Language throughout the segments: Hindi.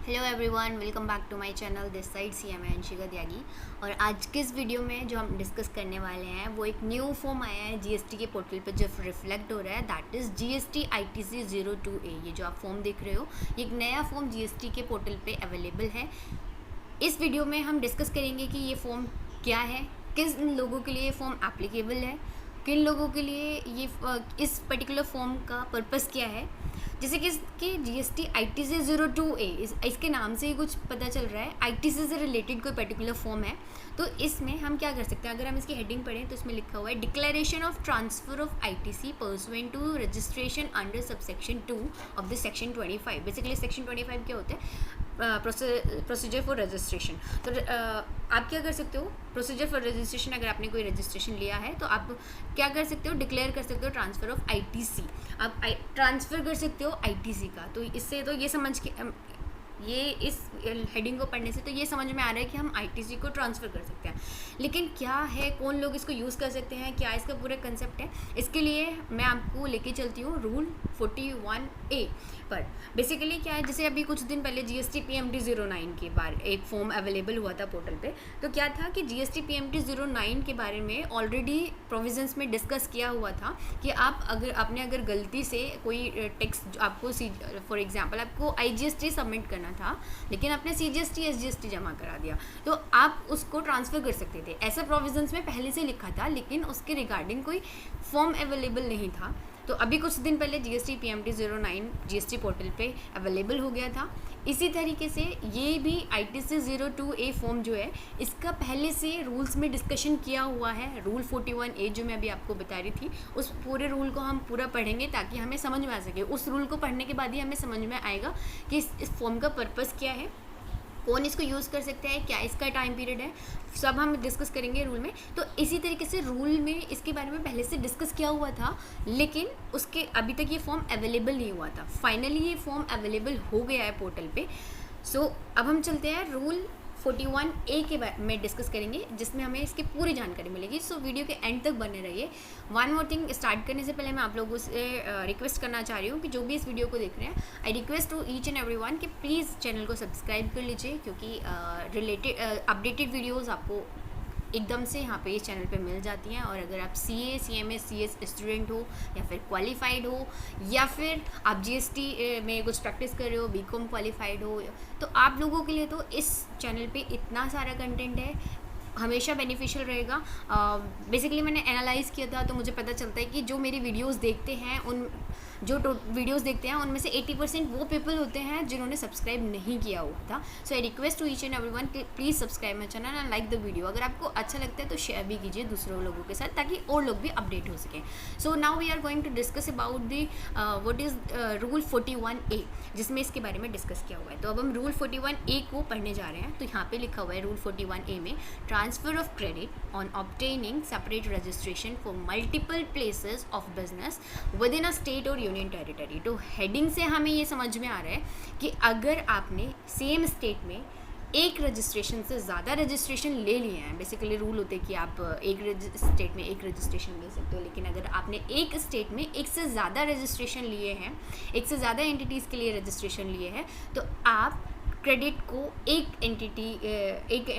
Hello everyone, welcome back to my channel. This side C M Anshika Tyagi. और आज के इस वीडियो में जो हम डिस्कस करने वाले हैं वो एक न्यू फॉर्म आया है जीएसटी के पोर्टल पर जो रिफ्लेक्ट हो रहा है, that is GST ITC 02A। ये जो आप फॉर्म देख रहे हो, ये एक नया फॉर्म जीएसटी के पोर्टल पे अवेलेबल है। इस वीडियो में हम डिस्कस करेंगे कि ये फॉर्म क्या है, किस लोगों के लिए ये फॉर्म एप्लीकेबल है, किन लोगों के लिए ये इस पर्टिकुलर फॉर्म का पर्पस क्या है। जैसे कि इसके GST ITC 02A इसके नाम से ही कुछ पता चल रहा है, ITC से रिलेटेड कोई पर्टिकुलर फॉर्म है। तो इसमें हम क्या कर सकते हैं, अगर हम इसकी हेडिंग पढ़ें तो इसमें लिखा हुआ है declaration of transfer of ITC pursuant to registration under subsection 2 of the section 25। Basically section 25 क्या होता है, प्रोसीजर फॉर रजिस्ट्रेशन। तो आप क्या कर सकते हो, प्रोसीजर फॉर रजिस्ट्रेशन, अगर आपने कोई रजिस्ट्रेशन लिया है तो आप क्या कर सकते हो, डिक्लेयर कर सकते हो ट्रांसफ़र ऑफ ITC। आप ट्रांसफ़र कर सकते हो ITC का। तो इससे तो ये समझ के ये इस हेडिंग को पढ़ने से तो ये समझ में आ रहा है कि हम ITC को ट्रांसफ़र कर सकते हैं। लेकिन क्या है, कौन लोग इसको यूज़ कर सकते हैं, क्या इसका पूरा कंसेप्ट है, इसके लिए मैं आपको लेके चलती हूँ रूल 41A पर। बेसिकली क्या है, जैसे अभी कुछ दिन पहले GST PMT 09 के बारे एक फॉर्म अवेलेबल हुआ था पोर्टल पे। तो क्या था कि GST PMT 09 के बारे में ऑलरेडी प्रोविजंस में डिस्कस किया हुआ था कि अगर गलती से कोई टैक्स आपको फॉर एग्जांपल आपको IGST सबमिट करना था, लेकिन आपने CGST SGST जमा करा दिया, तो आप उसको ट्रांसफ़र कर सकते थे। ऐसा प्रोविजंस में पहले से लिखा था, लेकिन उसके रिगार्डिंग कोई फॉर्म अवेलेबल नहीं था। तो अभी कुछ दिन पहले GST PMT 09 GST पोर्टल पे अवेलेबल हो गया था। इसी तरीके से ये भी ITC 02A फॉर्म जो है, इसका पहले से रूल्स में डिस्कशन किया हुआ है। रूल 41A जो मैं अभी आपको बता रही थी, उस पूरे रूल को हम पूरा पढ़ेंगे ताकि हमें समझ में आ सके। उस रूल को पढ़ने के बाद ही हमें समझ में आएगा कि इस फॉर्म का पर्पस क्या है, कौन इसको यूज़ कर सकता है, क्या इसका टाइम पीरियड है, सब हम डिस्कस करेंगे रूल में। तो इसी तरीके से रूल में इसके बारे में पहले से डिस्कस किया हुआ था, लेकिन उसके अभी तक ये फॉर्म अवेलेबल नहीं हुआ था। फाइनली ये फॉर्म अवेलेबल हो गया है पोर्टल पे। सो अब हम चलते हैं रूल 41A के बारे में डिस्कस करेंगे, जिसमें हमें इसकी पूरी जानकारी मिलेगी। सो वीडियो के एंड तक बने रहिए। वन मोर थिंग, स्टार्ट करने से पहले मैं आप लोगों से रिक्वेस्ट करना चाह रही हूँ कि जो भी इस वीडियो को देख रहे हैं, I request to each and everyone कि प्लीज़ चैनल को सब्सक्राइब कर लीजिए, क्योंकि रिलेटेड अपडेटेड वीडियोज़ आपको एकदम से यहाँ पे इस चैनल पे मिल जाती हैं। और अगर आप CA CMA CS स्टूडेंट हो, या फिर क्वालिफाइड हो, या फिर आप GST में कुछ प्रैक्टिस कर रहे हो, BCom क्वालिफाइड हो, तो आप लोगों के लिए तो इस चैनल पे इतना सारा कंटेंट है, हमेशा बेनिफिशियल रहेगा। बेसिकली मैंने एनालाइज़ किया था, तो मुझे पता चलता है कि जो मेरी वीडियोस देखते हैं, वीडियोस देखते हैं उनमें से 80% वो पीपल होते हैं जिन्होंने सब्सक्राइब नहीं किया हुआ था। So I request to each and everyone please subscribe my channel and like the video. अगर आपको अच्छा लगता है तो शेयर भी कीजिए दूसरों लोगों के साथ, ताकि और लोग भी अपडेट हो सकें। So now we are going to discuss about the what is rule 41A, जिसमें इसके बारे में डिस्कस किया हुआ है। तो अब हम रूल 41A को पढ़ने जा रहे हैं। तो यहाँ पे लिखा हुआ है रूल 41A में, transfer of credit on obtaining separate registration for multiple places of business with in a state और यूनियन टेरिटरी। तो हेडिंग से हमें ये समझ में आ रहा है कि अगर आपने सेम स्टेट में एक रजिस्ट्रेशन से ज़्यादा रजिस्ट्रेशन ले लिए हैं, बेसिकली रूल होते हैं कि आप एक स्टेट में एक रजिस्ट्रेशन ले सकते हो, लेकिन अगर आपने एक स्टेट में एक से ज़्यादा रजिस्ट्रेशन लिए हैं, एक से ज़्यादा एंटिटीज़ के लिए रजिस्ट्रेशन लिए हैं, तो आप क्रेडिट को एक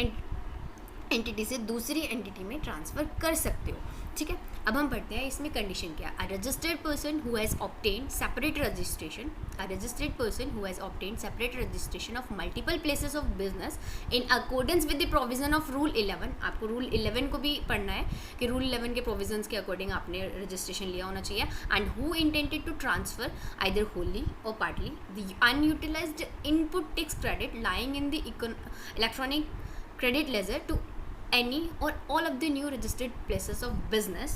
एंटिटी से दूसरी एंटिटी में ट्रांसफ़र कर सकते हो। ठीक है, अब हम पढ़ते हैं इसमें कंडीशन क्या। A registered person who has obtained separate registration, a registered person who has obtained separate registration of multiple places of business in accordance with the provision of rule 11। आपको रूल 11 को भी पढ़ना है कि रूल 11 के प्रोविजंस के अकॉर्डिंग आपने रजिस्ट्रेशन लिया होना चाहिए। And who intended to transfer either wholly or partly the unutilised input tax credit lying in the electronic credit ledger to any or all of the new registered places of business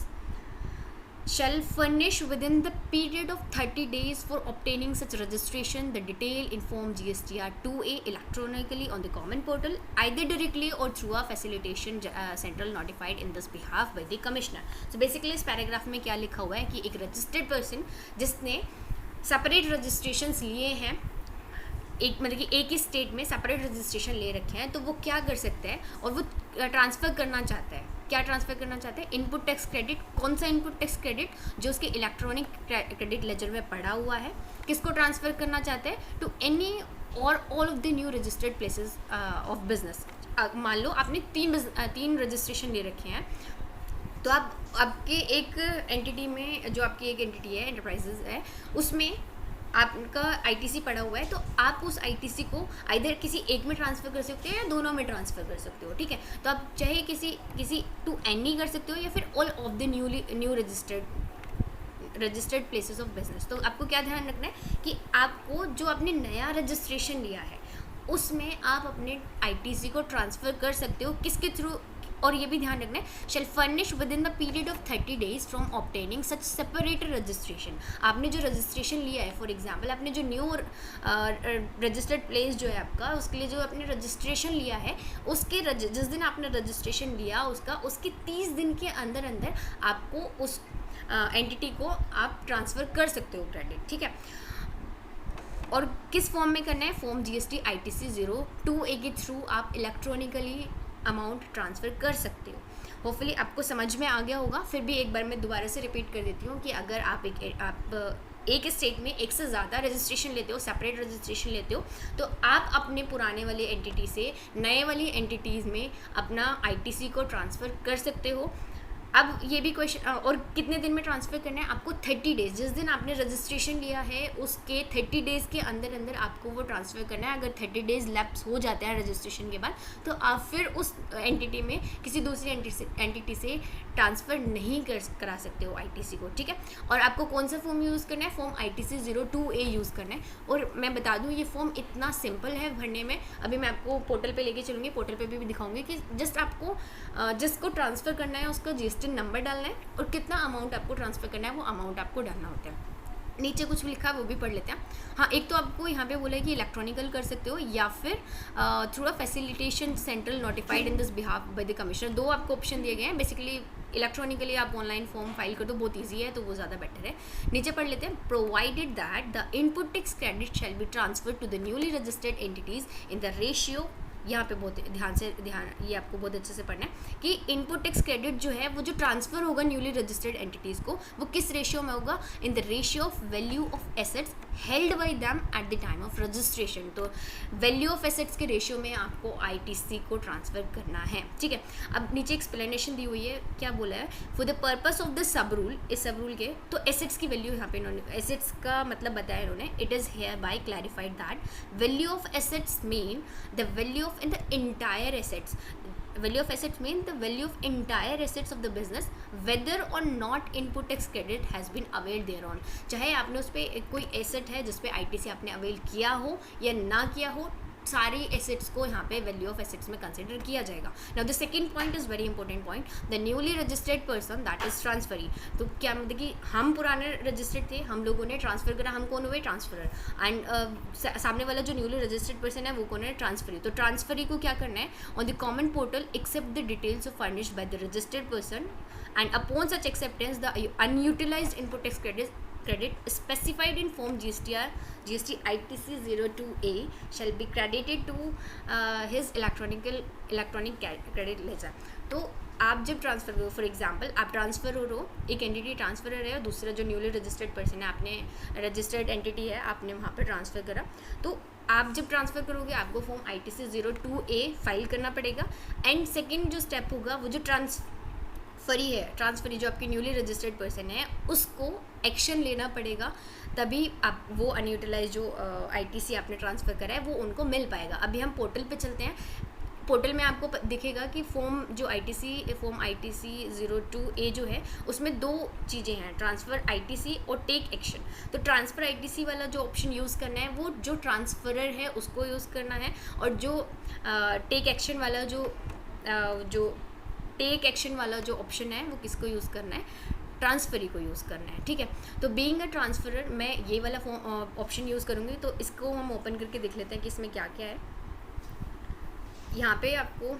shall furnish within the period of 30 days for obtaining such registration the detail inform GSTR 2A electronically on the common portal either directly or through a facilitation central notified in this behalf by the commissioner। so basically इस पैराग्राफ में क्या लिखा हुआ है कि एक रजिस्टर्ड पर्सन जिसने सेपरेट रजिस्ट्रेशंस लिए हैं, मतलब कि एक ही स्टेट में सेपरेट रजिस्ट्रेशन ले रखे हैं, तो वो क्या कर सकता है, और वो ट्रांसफ़र करना चाहता है। क्या ट्रांसफ़र करना चाहते हैं? Input tax credit. कौन सा इनपुट टैक्स क्रेडिट? जो उसके इलेक्ट्रॉनिक क्रेडिट लेजर में पड़ा हुआ है। किसको ट्रांसफ़र करना चाहते हैं? टू एनी और all of the new registered places of business. मान लो आपने तीन रजिस्ट्रेशन ले रखे हैं, तो आप आपके एक एंटिटी में, जो आपकी एक एंटिटी है एंटरप्राइजेज है, उसमें आपका आईटीसी पड़ा हुआ है, तो आप उस आईटीसी को आइधर किसी एक में ट्रांसफ़र कर सकते हो या दोनों में ट्रांसफ़र कर सकते हो, ठीक है। तो आप चाहे किसी टू एनी कर सकते हो या फिर all of the new registered places of business. तो आपको क्या ध्यान रखना है कि आपको जो आपने नया रजिस्ट्रेशन लिया है उसमें आप अपने आईटीसी को ट्रांसफ़र कर सकते हो, किसके थ्रू, और ये भी ध्यान रखना है, shell furnish with in the period of 30 days from obtaining such separate registration. आपने जो रजिस्ट्रेशन लिया है, फॉर एग्जांपल आपने जो न्यू रजिस्टर्ड प्लेस जो है आपका, उसके लिए जो आपने रजिस्ट्रेशन लिया है, उसके जिस दिन आपने रजिस्ट्रेशन लिया उसके 30 दिन के अंदर अंदर आपको उस एंटिटी को आप ट्रांसफ़र कर सकते हो क्रेडिट, ठीक है। और किस फॉर्म में करना है, फॉर्म GST ITC 02A के थ्रू आप इलेक्ट्रॉनिकली अमाउंट ट्रांसफ़र कर सकते हो। होपफुली आपको समझ में आ गया होगा। फिर भी एक बार मैं दोबारा से रिपीट कर देती हूँ कि अगर आप एक स्टेट में एक से ज़्यादा रजिस्ट्रेशन लेते हो, सेपरेट रजिस्ट्रेशन लेते हो, तो आप अपने पुराने वाली एंटिटी से नए वाली एंटिटीज़ में अपना ITC को ट्रांसफ़र कर सकते हो। अब ये भी क्वेश्चन, और कितने दिन में ट्रांसफ़र करना है आपको, 30 डेज़, जिस दिन आपने रजिस्ट्रेशन लिया है उसके 30 डेज़ के अंदर अंदर आपको वो ट्रांसफ़र करना है। अगर 30 डेज़ लैप्स हो जाते हैं रजिस्ट्रेशन के बाद, तो आप फिर उस एंटिटी में किसी दूसरी एंटिटी से ट्रांसफ़र नहीं करा सकते हो आईटीसी को, ठीक है। और आपको कौन सा फॉर्म यूज़ करना है, फॉर्म ITC 02A यूज़ करना है। और मैं बता दूँ ये फॉर्म इतना सिंपल है भरने में। अभी मैं आपको पोर्टल पे लेके चलूँगी, पोर्टल पे भी दिखाऊंगी कि जस्ट आपको जिसको ट्रांसफ़र करना है उसका GST नंबर डालना है और कितना अमाउंट आपको ट्रांसफ़र करना है वो अमाउंट आपको डालना होता है। नीचे कुछ भी लिखा है वो भी पढ़ लेते हैं। हाँ, एक तो आपको यहाँ पे बोला है कि इलेक्ट्रॉनिकल कर सकते हो या फिर through a facilitation central notified in this behalf by the commissioner. दो आपको ऑप्शन दिए गए हैं। बेसिकली इलेक्ट्रॉनिकली आप ऑनलाइन फॉर्म फाइल कर दो, बहुत ईजी है, तो वो ज़्यादा बेटर है। नीचे पढ़ लेते हैं, provided that the input tax credit shall be transfer to the newly registered entities in the ratio. यहाँ पे बहुत ध्यान ये आपको बहुत अच्छे से पढ़ना है कि इनपुट टैक्स क्रेडिट जो है वो जो ट्रांसफ़र होगा न्यूली रजिस्टर्ड एंटिटीज़ को, वो किस रेशियो में होगा, इन the ratio of value of assets held by them at the time of registration. तो वैल्यू ऑफ एसेट्स के रेशियो में आपको आईटीसी को ट्रांसफ़र करना है, ठीक है। अब नीचे एक्सप्लेनेशन दी हुई है, क्या बोला है, for the purpose of the sub rule, इस सब रूल के, तो एसेट्स की वैल्यू यहाँ पे इन्होंने एसेट्स का मतलब बताया इन्होंने, it is hereby clarified that value of assets mean the value of in the entire assets. Value of assets mean the value of entire assets of the business whether or not input tax credit has been availed thereon। चाहे आपने उस पर कोई एसेट है जिस पे ITC आपने अवेल किया हो या ना किया हो, सारी एसेट्स को यहाँ पे वैल्यू ऑफ एसेट्स में कंसिडर किया जाएगा। Now the second point is very important point, the newly registered person that is transferee. तो क्या मतलब कि हम पुराने रजिस्टर्ड थे, हम लोगों ने ट्रांसफ़र करा, हम कौन हुए, ट्रांसफरर, एंड सामने वाला जो न्यूली रजिस्टर्ड पर्सन है वो कौन है, ट्रांसफरी। तो ट्रांसफरी को क्या करना है, on the common portal accept the details of furnished by the registered person and upon such acceptance the unutilised input tax credit specified in form GST ITC 02A shall be credited to his electronic credit ledger। तो आप जब ट्रांसफ़र करो, फॉर एग्जांपल आप ट्रांसफ़र हो रहे हो, एक एंटिटी ट्रांसफ़र है और दूसरा जो न्यूली रजिस्टर्ड पर्सन है, आपने रजिस्टर्ड एंटिटी है, आपने वहाँ पर ट्रांसफ़र करा, तो आप जब ट्रांसफ़र करोगे आपको फॉर्म ITC 02A फाइल करना पड़ेगा। एंड सेकेंड जो स्टेप होगा, वो जो ट्रांसफरी जो आपकी न्यूली रजिस्टर्ड पर्सन है उसको एक्शन लेना पड़ेगा, तभी आप वो अनयूटिलाइज जो ITC आपने ट्रांसफ़र करा है वो उनको मिल पाएगा। अभी हम पोर्टल पे चलते हैं। पोर्टल में आपको दिखेगा कि फॉर्म ITC 02A जो है उसमें दो चीज़ें हैं, ट्रांसफ़र ITC और टेक एक्शन। तो ट्रांसफ़र ITC वाला जो ऑप्शन यूज़ करना है वो जो ट्रांसफ़रर है उसको यूज़ करना है, और जो टेक एक्शन वाला जो ऑप्शन है वो किसको यूज़ करना है, ट्रांसफरी को यूज़ करना है, ठीक है। तो बीइंग अ ट्रांसफरर मैं ये वाला ऑप्शन यूज़ करूँगी। तो इसको हम ओपन करके देख लेते हैं कि इसमें क्या क्या है। यहाँ पे आपको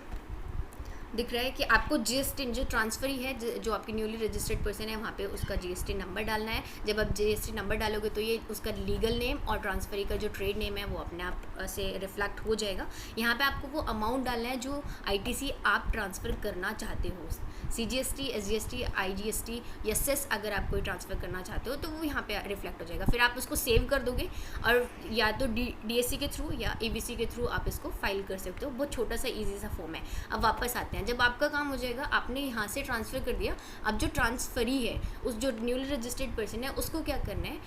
दिख रहा है कि आपको जीएसटी जो ट्रांसफर ही है, जो आपकी न्यूली रजिस्टर्ड पर्सन है वहाँ पे उसका जीएसटी नंबर डालना है। जब आप जीएसटी नंबर डालोगे तो ये उसका लीगल नेम और ट्रांसफरी का जो ट्रेड नेम है वो अपने आप से रिफ्लेक्ट हो जाएगा। यहाँ पे आपको वो अमाउंट डालना है जो आईटीसी आप ट्रांसफ़र करना चाहते हो। सीजीएसटी, एसजीएसटी, आईजीएसटी या सेस अगर आप कोई ट्रांसफ़र करना चाहते हो तो वो यहाँ पे रिफ्लेक्ट हो जाएगा। फिर आप उसको सेव कर दोगे और या तो डीएससी के थ्रू या एबीसी के थ्रू आप इसको फाइल कर सकते हो। बहुत छोटा सा ईजी सा फॉर्म है। अब वापस आते हैं, जब आपका काम हो जाएगा, आपने यहाँ से ट्रांसफ़र कर दिया, अब जो ट्रांसफरी है उस जो न्यूली रजिस्टर्ड पर्सन है उसको क्या करना है,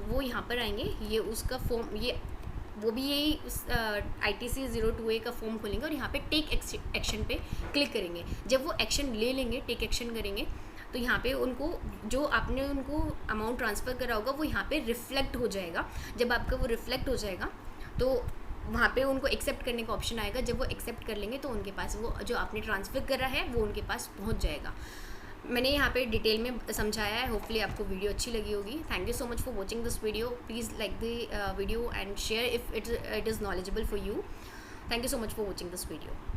वो यहाँ पर आएंगे, ये उसका फॉर्म, ये वो भी यही ITC 02A का फॉर्म खोलेंगे और यहाँ पे टेक एक्शन पे क्लिक करेंगे। जब वो एक्शन ले लेंगे, टेक एक्शन करेंगे, तो यहाँ पे उनको जो आपने उनको अमाउंट ट्रांसफ़र करा होगा वो यहाँ पे रिफ्लेक्ट हो जाएगा। जब आपका वो रिफ्लेक्ट हो जाएगा तो वहाँ पे उनको एक्सेप्ट करने का ऑप्शन आएगा। जब वो एक्सेप्ट कर लेंगे तो उनके पास वो जो आपने ट्रांसफ़र करा है वो उनके पास पहुँच जाएगा। मैंने यहाँ पे डिटेल में समझाया है। होपफुली आपको वीडियो अच्छी लगी होगी। Thank you so much for watching this video. Please like the video and share if it is knowledgeable for you. Thank you so much for watching this video.